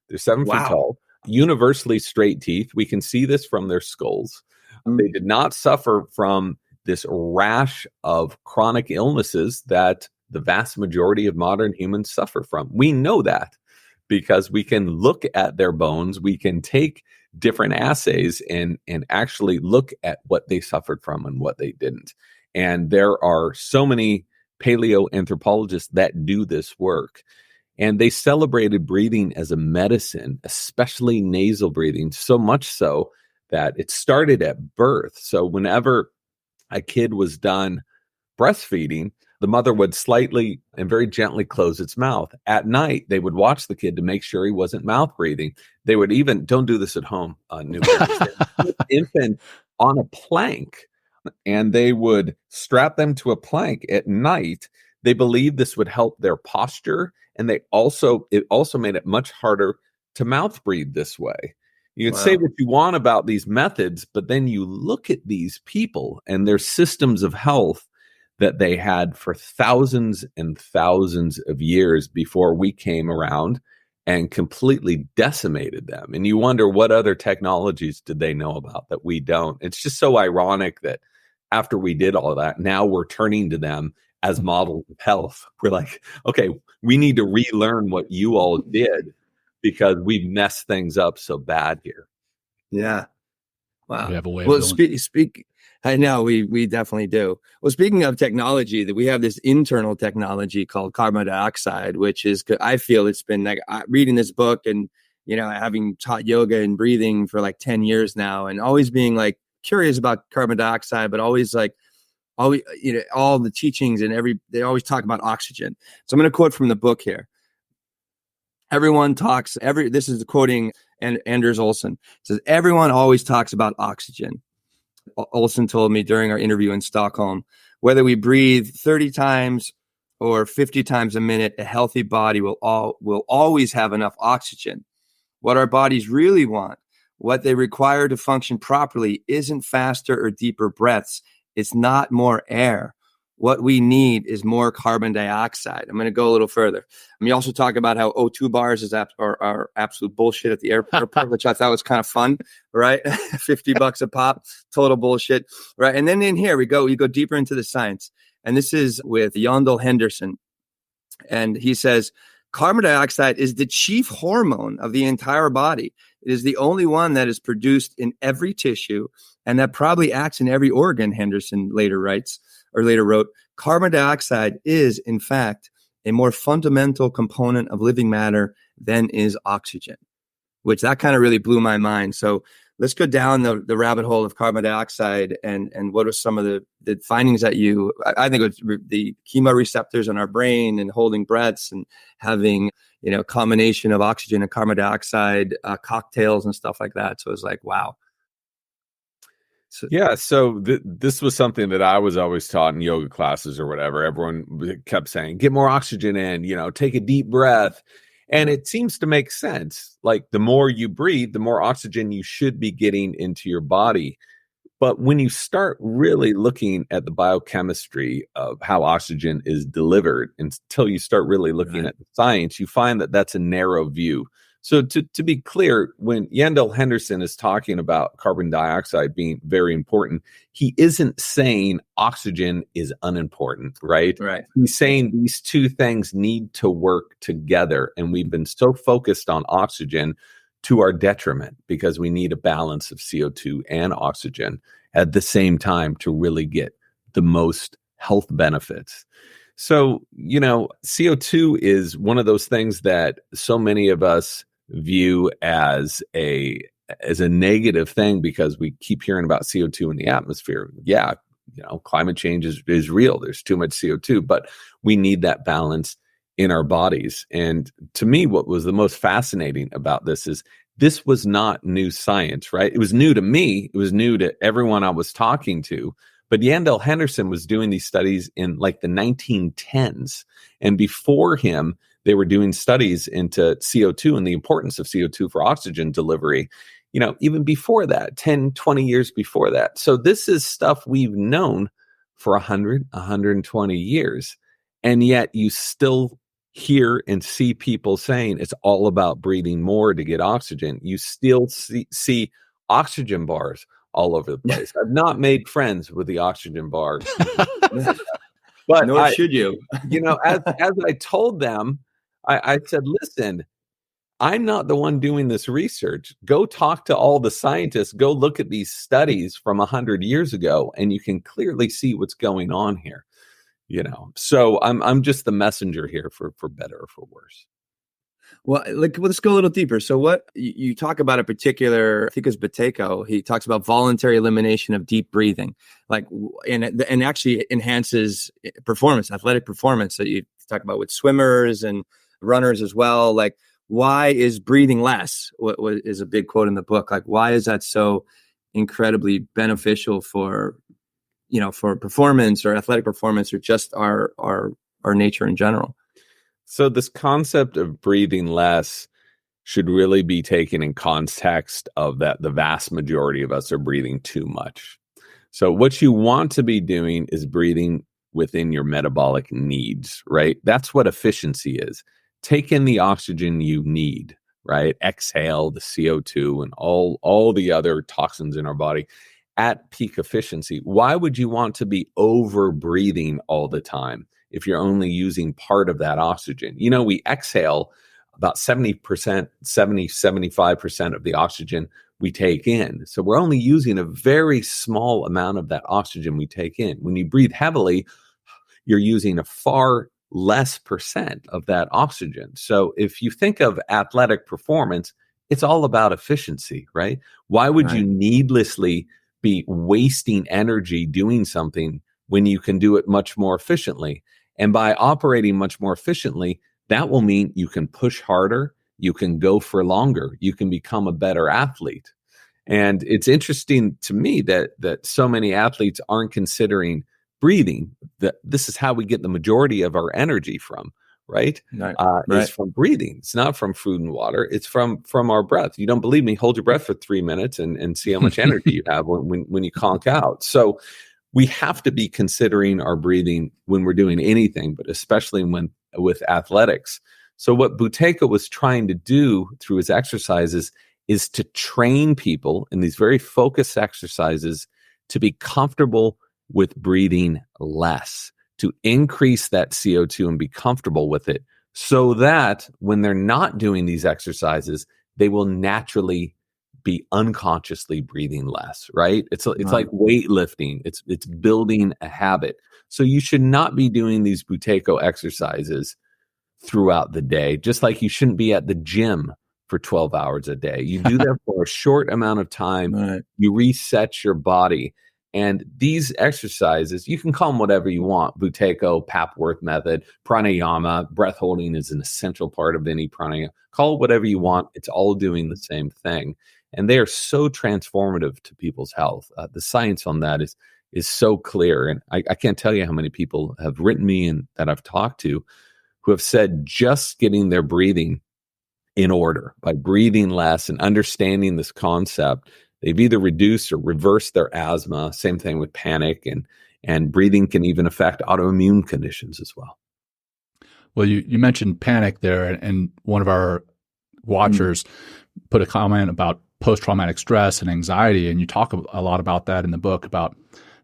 They're 7 feet tall, universally straight teeth. We can see this from their skulls. They did not suffer from this rash of chronic illnesses that the vast majority of modern humans suffer from. We know that because we can look at their bones. We can take different assays and actually look at what they suffered from and what they didn't. And there are so many paleoanthropologists that do this work. And they celebrated breathing as a medicine, especially nasal breathing, so much so that it started at birth. So whenever a kid was done breastfeeding, the mother would slightly and very gently close its mouth. At night, they would watch the kid to make sure he wasn't mouth breathing. They would even, don't do this at home, new parents, put the infant on a plank, and they would strap them to a plank at night. They believed this would help their posture, and it also made it much harder to mouth breathe this way. You can say what you want about these methods, but then you look at these people and their systems of health that they had for thousands and thousands of years before we came around and completely decimated them. And you wonder, what other technologies did they know about that we don't? It's just so ironic that after we did all of that, now we're turning to them as models of health. We're like, okay, we need to relearn what you all did because we've messed things up so bad here. Yeah. Wow. We have a way well, of going. speak. I know we definitely do. Well, speaking of technology, that we have this internal technology called carbon dioxide, which is, I feel it's been like reading this book and, having taught yoga and breathing for like 10 years now and always being like curious about carbon dioxide, but always like, all the teachings and they always talk about oxygen. So I'm going to quote from the book here. This is quoting Anders Olsson. It says, everyone always talks about oxygen. Olsson told me during our interview in Stockholm, whether we breathe 30 times or 50 times a minute, a healthy body will always have enough oxygen. What our bodies really want, what they require to function properly, isn't faster or deeper breaths. It's not more air. What we need is more carbon dioxide. I'm going to go a little further. We also talk about how O2 bars are absolute bullshit at the airport, which I thought was kind of fun, right? $50 a pop, total bullshit, right? And then in here we go deeper into the science. And this is with Yandel Henderson. And he says, carbon dioxide is the chief hormone of the entire body. It is the only one that is produced in every tissue and that probably acts in every organ, Henderson later wrote. Carbon dioxide is, in fact, a more fundamental component of living matter than is oxygen, which that kind of really blew my mind. So let's go down the rabbit hole of carbon dioxide and what are some of the findings that I think it was the chemoreceptors in our brain and holding breaths and having, combination of oxygen and carbon dioxide cocktails and stuff like that. So it's like, wow. So this was something that I was always taught in yoga classes or whatever. Everyone kept saying, get more oxygen in, take a deep breath. And it seems to make sense. Like the more you breathe, the more oxygen you should be getting into your body. But when you start really looking at the biochemistry of how oxygen is delivered, until you start really looking at the science, you find that that's a narrow view. So to be clear, when Yandel Henderson is talking about carbon dioxide being very important, he isn't saying oxygen is unimportant, right? Right. He's saying these two things need to work together. And we've been so focused on oxygen to our detriment because we need a balance of CO2 and oxygen at the same time to really get the most health benefits. So, CO2 is one of those things that so many of us view as a negative thing because we keep hearing about CO2 in the atmosphere. Yeah, climate change is real. There's too much CO2, but we need that balance in our bodies. And to me, what was the most fascinating about this is this was not new science, right? It was new to me. It was new to everyone I was talking to. But Yandel Henderson was doing these studies in like the 1910s. And before him, they were doing studies into CO2 and the importance of CO2 for oxygen delivery, even before that, 10, 20 years before that. So this is stuff we've known for 100, 120 years. And yet you still hear and see people saying it's all about breathing more to get oxygen. You still see oxygen bars all over the place. I've not made friends with the oxygen bars. But nor should you. As I told them, I said, listen, I'm not the one doing this research. Go talk to all the scientists. Go look at these studies from 100 years ago, and you can clearly see what's going on here. So I'm just the messenger here for better or for worse. Well, let's go a little deeper. So what you talk about a particular, I think it's Bateko. He talks about voluntary elimination of deep breathing, and actually enhances performance, athletic performance that you talk about with swimmers and runners as well. Like, why is breathing less? What is a big quote in the book? Like, why is that so incredibly beneficial for performance or athletic performance or just our nature in general? So this concept of breathing less should really be taken in context of that the vast majority of us are breathing too much. So what you want to be doing is breathing within your metabolic needs, right? That's what efficiency is. Take in the oxygen you need, right? Exhale the CO2 and all the other toxins in our body at peak efficiency. Why would you want to be over breathing all the time if you're only using part of that oxygen? We exhale about 75% of the oxygen we take in. So we're only using a very small amount of that oxygen we take in. When you breathe heavily, you're using a far less percent of that oxygen. So if you think of athletic performance, it's all about efficiency, right? Why would you needlessly be wasting energy doing something when you can do it much more efficiently? And by operating much more efficiently, that will mean you can push harder, you can go for longer, you can become a better athlete. And it's interesting to me that so many athletes aren't considering breathing. This is how we get the majority of our energy from, right? Is from breathing. It's not from food and water. It's from our breath. You don't believe me? Hold your breath for 3 minutes and see how much energy you have when you conk out. So we have to be considering our breathing when we're doing anything, but especially with athletics. So what Buteyko was trying to do through his exercises is to train people in these very focused exercises to be comfortable with breathing less, to increase that CO2 and be comfortable with it, so that when they're not doing these exercises, they will naturally be unconsciously breathing less, right? It's like weightlifting. It's building a habit. So you should not be doing these Buteyko exercises throughout the day, just like you shouldn't be at the gym for 12 hours a day. You do that for a short amount of time. Right. You reset your body. And these exercises, you can call them whatever you want. Buteyko, Papworth method, pranayama, breath holding is an essential part of any pranayama. Call it whatever you want. It's all doing the same thing. And they are so transformative to people's health. The science on that is so clear. And I can't tell you how many people have written me and that I've talked to who have said just getting their breathing in order by breathing less and understanding this concept, they've either reduced or reversed their asthma. Same thing with panic, and breathing can even affect autoimmune conditions as well. Well, you mentioned panic there, and one of our watchers put a comment about post-traumatic stress and anxiety, and you talk a lot about that in the book, about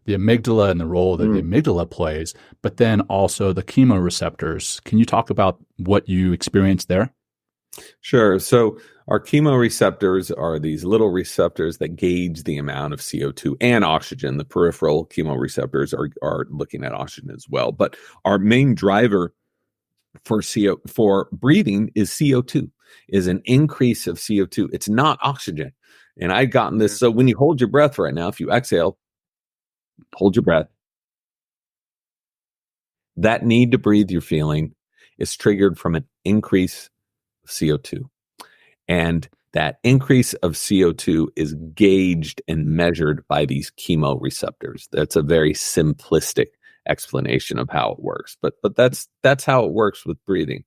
the amygdala and the role that the amygdala plays, but then also the chemoreceptors. Can you talk about what you experienced there? Sure. So our chemoreceptors are these little receptors that gauge the amount of CO2 and oxygen. The peripheral chemoreceptors are looking at oxygen as well. But our main driver for breathing is CO2, is an increase of CO2. It's not oxygen. And I've gotten this. So when you hold your breath right now, if you exhale, hold your breath, that need to breathe you're feeling is triggered from an increase of CO2. And that increase of CO2 is gauged and measured by these chemoreceptors. That's a very simplistic explanation of how it works, but that's how it works with breathing.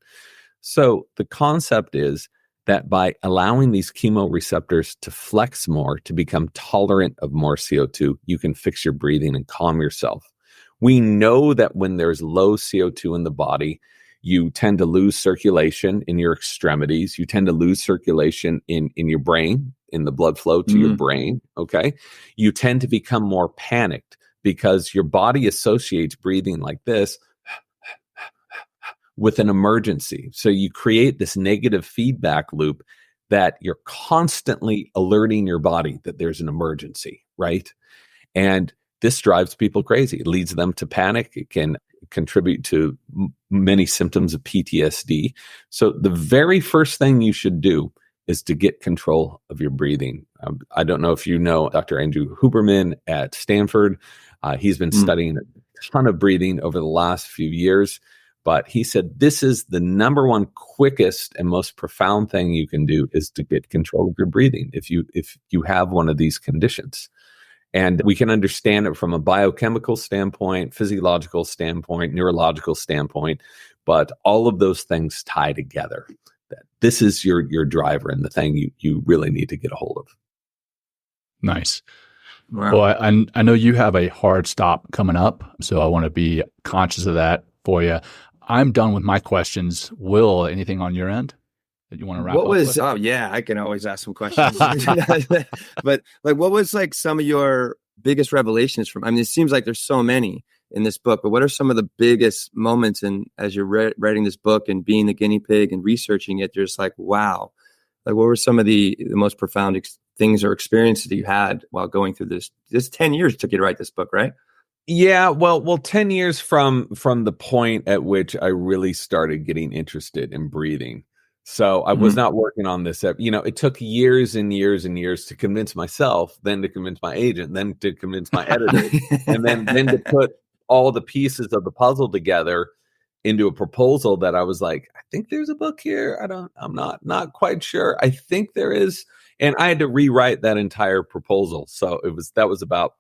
So the concept is that by allowing these chemoreceptors to flex more, to become tolerant of more CO2, you can fix your breathing and calm yourself. We know that when there's low CO2 in the body, you tend to lose circulation in your extremities. You tend to lose circulation in your brain, in the blood flow to your brain, okay? You tend to become more panicked because your body associates breathing like this with an emergency. So you create this negative feedback loop that you're constantly alerting your body that there's an emergency, right? And this drives people crazy. It leads them to panic. It can contribute to many symptoms of PTSD. So the very first thing you should do is to get control of your breathing. I don't know if you know Dr. Andrew Huberman at Stanford. He's been studying a ton of breathing over the last few years. But he said, this is the number one quickest and most profound thing you can do is to get control of your breathing if you have one of these conditions. And we can understand it from a biochemical standpoint, physiological standpoint, neurological standpoint, but all of those things tie together. That this is your driver and the thing you really need to get a hold of. Nice. Wow. Well, I know you have a hard stop coming up, so I want to be conscious of that for you. I'm done with my questions. Will, anything on your end that you want to wrap up with? Oh yeah, I can always ask some questions. But like, what was like some of your biggest revelations from? I mean, it seems like there's so many in this book, but what are some of the biggest moments as you're writing this book and being the guinea pig and researching it? You're just like, wow. Like, what were some of the most profound things or experiences that you had while going through this? This 10 years took you to write this book, right? Yeah, well, 10 years from the point at which I really started getting interested in breathing. So I was not working on this. It took years and years and years to convince myself, then to convince my agent, then to convince my editor, and then to put all the pieces of the puzzle together into a proposal that I was like, I think there's a book here. I'm not quite sure. I think there is. And I had to rewrite that entire proposal. So that was about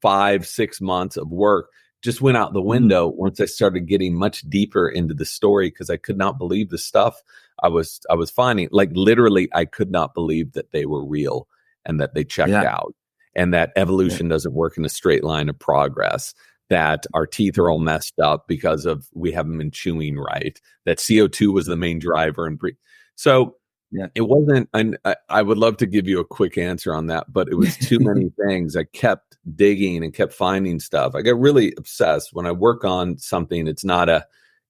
5-6 months of work just went out the window once I started getting much deeper into the story, because I could not believe the stuff I was finding. Like literally, I could not believe that they were real and that they checked out, and that evolution doesn't work in a straight line of progress, that our teeth are all messed up because of we haven't been chewing right, that CO2 was the main driver. And so it wasn't, and I would love to give you a quick answer on that, but it was too many things. I kept digging and kept finding stuff. I got really obsessed. When I work on something, it's not a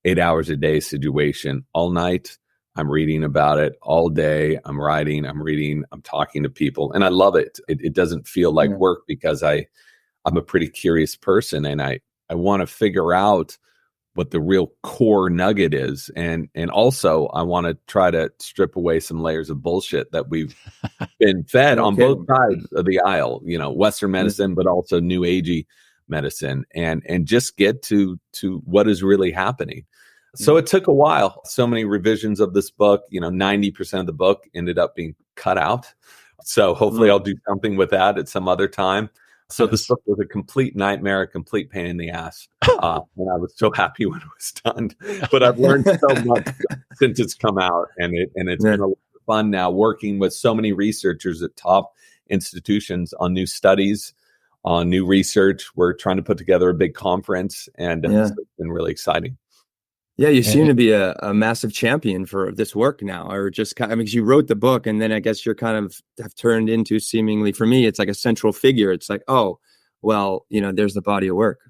8 hours a day situation. All night, I'm reading about it. All day, I'm writing, I'm reading, I'm talking to people, and I love it. It doesn't feel like work, because I'm a pretty curious person, and I want to figure out what the real core nugget is. And also I want to try to strip away some layers of bullshit that we've been fed on both sides of the aisle, Western medicine, but also new agey medicine, and just get to what is really happening. So it took a while. So many revisions of this book, 90% of the book ended up being cut out. So hopefully I'll do something with that at some other time. So this book was a complete nightmare, a complete pain in the ass. And I was so happy when it was done. But I've learned so much since it's come out. And it's been a lot of fun now working with so many researchers at top institutions on new studies, on new research. We're trying to put together a big conference, and it's been really exciting. Yeah, you seem to be a massive champion for this work now, or just kind of, because you wrote the book, and then I guess you're kind of have turned into, seemingly for me, it's like a central figure. It's like, oh, well, there's the body of work.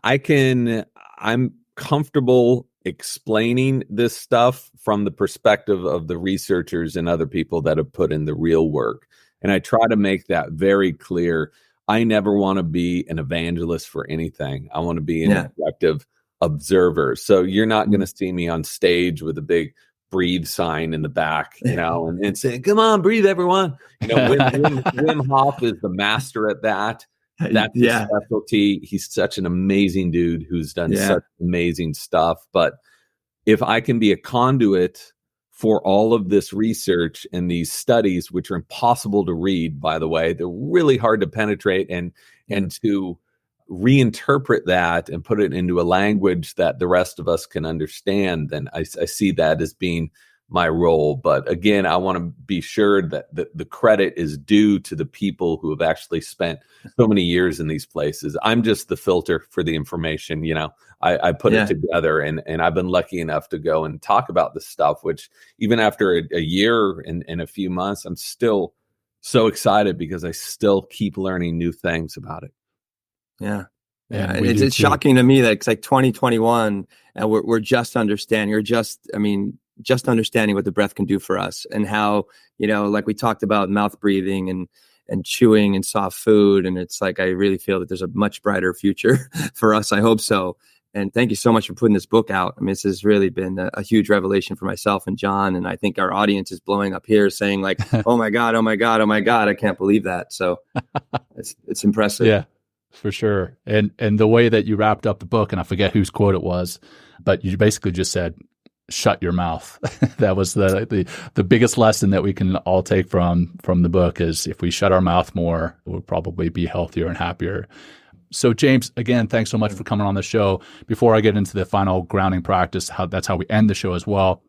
I'm comfortable explaining this stuff from the perspective of the researchers and other people that have put in the real work. And I try to make that very clear. I never want to be an evangelist for anything. I want to be an objective observer. So you're not going to see me on stage with a big breathe sign in the back, and saying, come on, breathe, everyone. Wim Hof is the master at that. That's his specialty. He's such an amazing dude who's done such amazing stuff. But if I can be a conduit for all of this research and these studies, which are impossible to read, by the way, they're really hard to penetrate, and to reinterpret that and put it into a language that the rest of us can understand, then I see that as being my role. But again, I want to be sure that the credit is due to the people who have actually spent so many years in these places. I'm just the filter for the information. I put it together, and I've been lucky enough to go and talk about this stuff, which even after a year and a few months, I'm still so excited because I still keep learning new things about it. Yeah. It's shocking to me that it's like 2021 and we're just understanding, just understanding what the breath can do for us, and how, like we talked about mouth breathing and chewing and soft food. And it's like, I really feel that there's a much brighter future for us. I hope so. And thank you so much for putting this book out. This has really been a huge revelation for myself and John. And I think our audience is blowing up here saying like, oh my God, oh my God, oh my God. I can't believe that. So it's impressive. Yeah. For sure. And the way that you wrapped up the book, and I forget whose quote it was, but you basically just said, shut your mouth. That was the biggest lesson that we can all take from the book, is if we shut our mouth more, we'll probably be healthier and happier. So James, again, thanks so much for coming on the show. Before I get into the final grounding practice, that's how we end the show as well.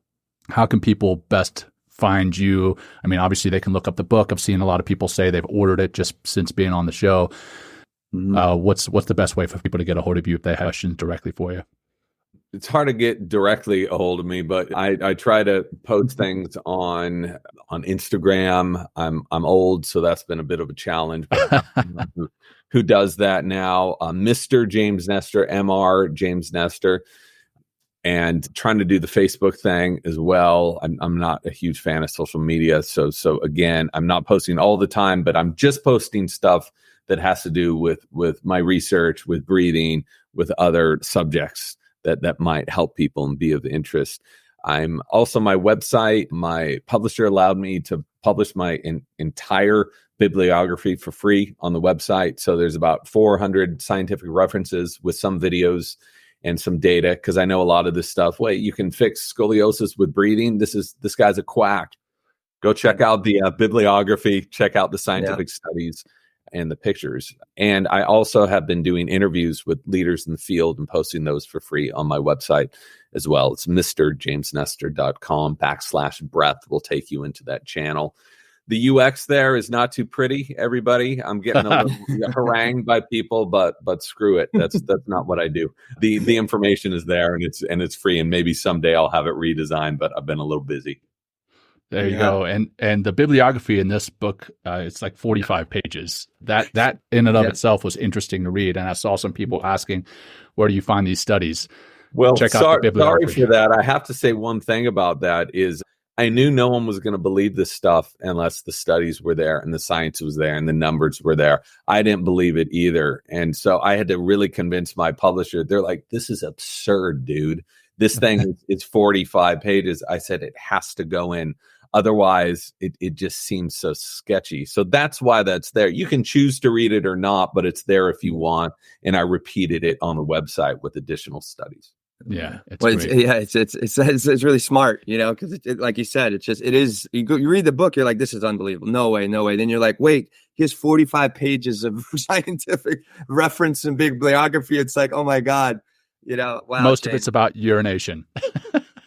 How can people best find you? Obviously they can look up the book. I've seen a lot of people say they've ordered it just since being on the show. What's the best way for people to get a hold of you if they have questions directly for you? It's hard to get directly a hold of me, but I try to post things on Instagram. I'm old, so that's been a bit of a challenge. But who does that now? Mr. James Nestor, Mr. James Nestor, and trying to do the Facebook thing as well. I'm not a huge fan of social media, so again, I'm not posting all the time, but I'm just posting stuff that has to do with my research, with breathing, with other subjects that might help people and be of interest. I'm also, my website, my publisher allowed me to publish my entire bibliography for free on the website. So there's about 400 scientific references with some videos and some data, because I know a lot of this stuff. Wait, you can fix scoliosis with breathing? This guy's a quack. Go check out the bibliography, check out the scientific studies. and the pictures. And I also have been doing interviews with leaders in the field and posting those for free on my website as well. It's mrjamesnestor.com/breath will take you into that channel. The UX there is not too pretty, everybody. I'm getting a little harangued by people, but screw it. That's not what I do. The information is there and it's free, and maybe someday I'll have it redesigned, but I've been a little busy. There you go. And the bibliography in this book, it's like 45 pages. That in and of itself was interesting to read. And I saw some people asking, where do you find these studies? Well, check out the bibliography. Sorry for that. I have to say one thing about that is I knew no one was going to believe this stuff unless the studies were there and the science was there and the numbers were there. I didn't believe it either. And so I had to really convince my publisher. They're like, this is absurd, dude. This thing is 45 pages. I said, it has to go in. Otherwise, it just seems so sketchy. So that's why that's there. You can choose to read it or not, but it's there if you want. And I repeated it on the website with additional studies. Yeah, it's really smart, because like you said, you read the book, you're like, this is unbelievable. No way. Then you're like, wait, here's 45 pages of scientific reference and bibliography. It's like, oh my God, wow. Most of it's about urination.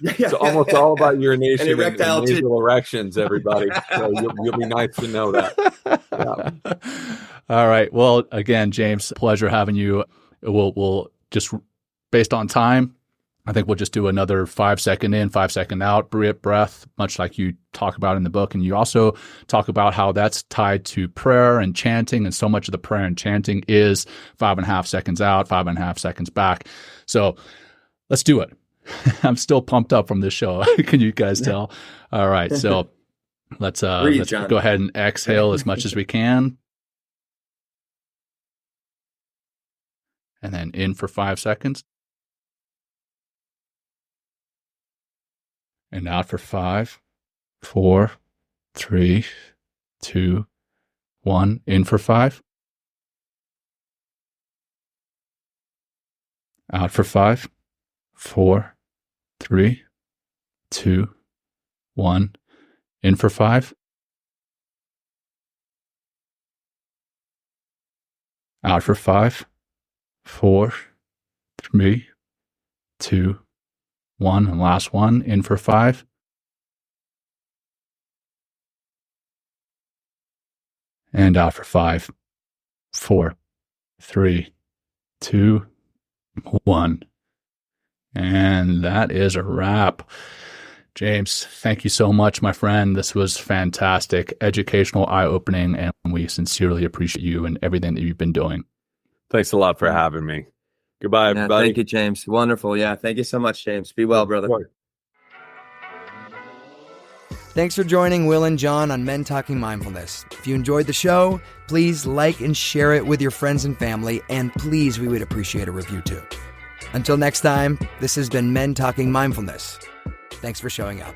It's almost all about urination and erectile nasal erections, everybody. So you'll be nice to know that. Yeah. All right. Well, again, James, pleasure having you. We'll just, based on time, I think we'll just do another 5 second in, 5 second out breath, much like you talk about in the book. And you also talk about how that's tied to prayer and chanting. And so much of the prayer and chanting is 5.5 seconds out, 5.5 seconds back. So let's do it. I'm still pumped up from this show. Can you guys tell? All right. So let's go ahead and exhale as much as we can. And then in for 5 seconds. And out for 5, 4, 3, 2, 1. In for 5. Out for 5, 4, 3, 2, 1. In for 5. Out for 5, 4, 3, 2, 1. And last one. In for 5. And out for 5, 4, 3, 2, 1. And that is a wrap. James, thank you so much, my friend. This was fantastic, educational, eye-opening, and we sincerely appreciate you and everything that you've been doing. Thanks a lot for having me. Goodbye, everybody. Thank you, James. Wonderful. Yeah, thank you so much, James. Be well, brother. Thanks for joining Will and Jon on Men Talking Mindfulness. If you enjoyed the show, please like and share it with your friends and family, and please, we would appreciate a review too. Until next time, this has been Men Talking Mindfulness. Thanks for showing up.